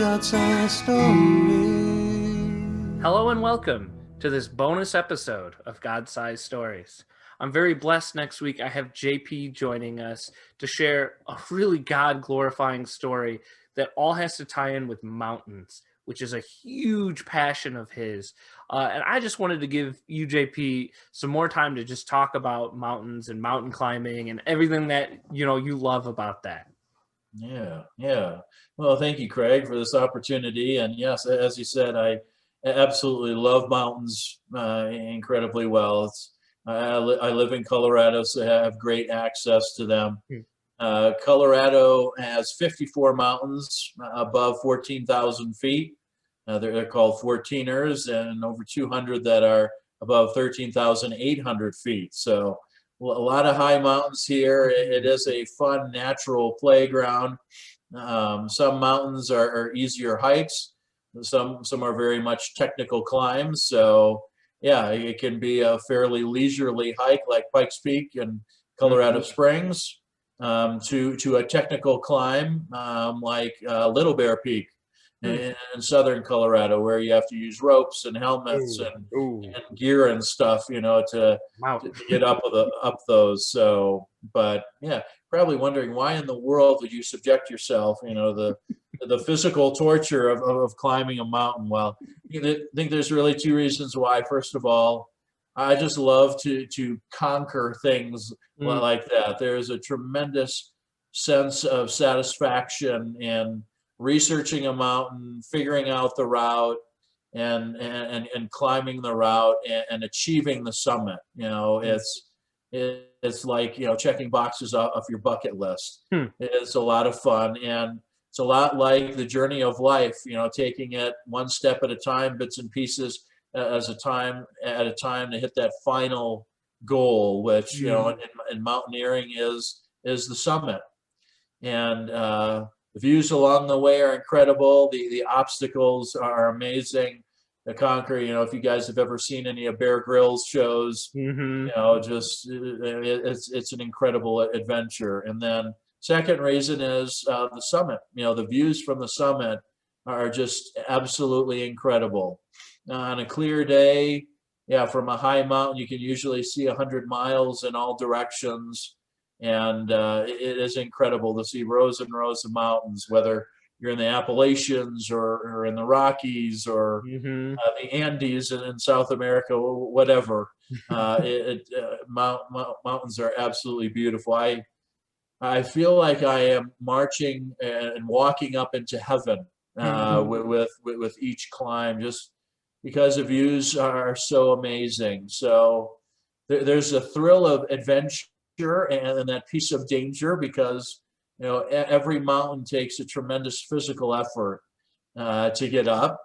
God-sized story. Hello and welcome to this bonus episode of God-Sized Stories. I'm very blessed next week. I have JP joining us to share a really God-glorifying story that all has to tie in with mountains, which is a huge passion of his. And I just wanted to give you, JP, some more time to just talk about mountains and mountain climbing and everything that you love about that. Yeah. Well, thank you, Craig, for this opportunity. And yes, as you said, I absolutely love mountains incredibly well. I live in Colorado, so I have great access to them. Colorado has 54 mountains above 14,000 feet. They're called 14ers, and over 200 that are above 13,800 feet. So a lot of high mountains here. It is a fun natural playground. Some mountains are easier hikes. Some are very much technical climbs. So yeah, it can be a fairly leisurely hike like Pikes Peak and Colorado Springs, to a technical climb like Little Bear Peak in southern Colorado, where you have to use ropes and helmets and gear and stuff, to get up those. So, but yeah, probably wondering why in the world would you subject yourself, the physical torture of climbing a mountain. Well, I think there's really two reasons why. First of all, I just love to conquer things like that. There's a tremendous sense of satisfaction in researching a mountain, figuring out the route, and climbing the route and achieving the summit. It's like checking boxes off your bucket list. It's a lot of fun, and it's a lot like the journey of life. Taking it one step at a time, bits and pieces at a time to hit that final goal, which in mountaineering is the summit. And the views along the way are incredible. The obstacles are amazing to conquer. If you guys have ever seen any of Bear Grylls shows, just it's an incredible adventure. And then second reason is the summit. The views from the summit are just absolutely incredible. On a clear day, from a high mountain, you can usually see 100 miles in all directions. And it is incredible to see rows and rows of mountains, whether you're in the Appalachians or in the Rockies or the Andes in South America, whatever. Mountains are absolutely beautiful. I feel like I am marching and walking up into heaven with each climb, just because the views are so amazing. So there's a thrill of adventure and that piece of danger, because every mountain takes a tremendous physical effort to get up,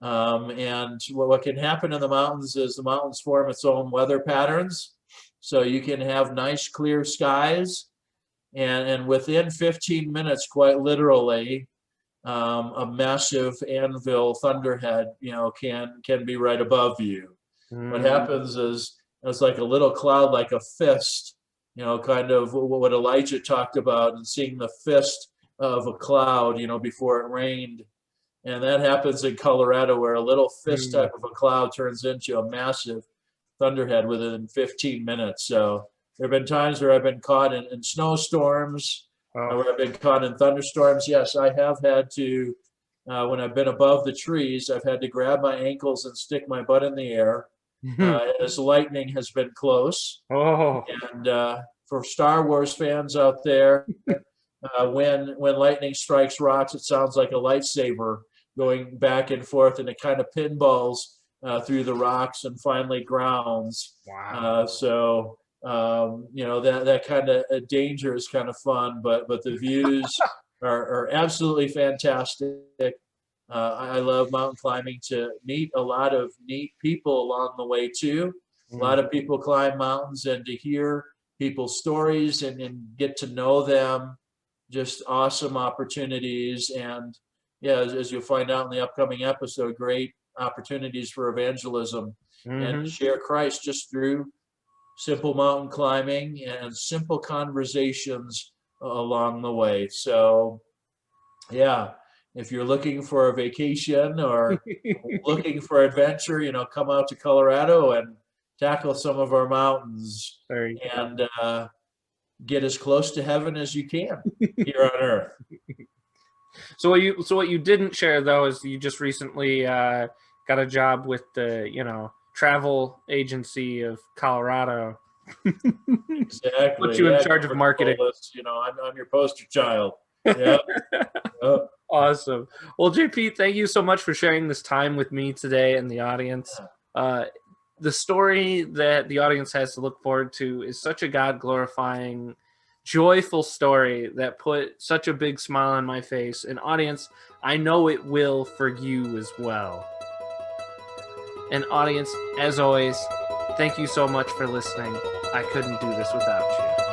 and what can happen in the mountains is the mountains form its own weather patterns. So you can have nice clear skies, and within 15 minutes, quite literally, a massive anvil thunderhead can be right above you. What happens is it's like a little cloud, like a fist, kind of what Elijah talked about, and seeing the fist of a cloud, before it rained. And that happens in Colorado, where a little fist type of a cloud turns into a massive thunderhead within 15 minutes. So there have been times where I've been caught in snowstorms, where I've been caught in thunderstorms. Yes, I have had to, when I've been above the trees, I've had to grab my ankles and stick my butt in the air. As lightning has been close. And for Star Wars fans out there, when lightning strikes rocks, it sounds like a lightsaber going back and forth, and it kind of pinballs through the rocks and finally grounds. Wow. So that kind of danger is kind of fun, but the views are absolutely fantastic. I love mountain climbing to meet a lot of neat people along the way too. A lot of people climb mountains, and to hear people's stories and get to know them, just awesome opportunities. And as you'll find out in the upcoming episode, great opportunities for evangelism and to share Christ just through simple mountain climbing and simple conversations along the way. So if you're looking for a vacation or looking for adventure, come out to Colorado and tackle some of our mountains and get as close to heaven as you can here on earth. So what you didn't share though is you just recently got a job with the travel agency of Colorado. Exactly. Put you in charge of marketing. I'm your poster child. Yeah. Awesome. Well, JP, thank you so much for sharing this time with me today and the audience. The story that the audience has to look forward to is such a God-glorifying, joyful story that put such a big smile on my face. And audience, I know it will for you as well. And audience, as always, thank you so much for listening. I couldn't do this without you.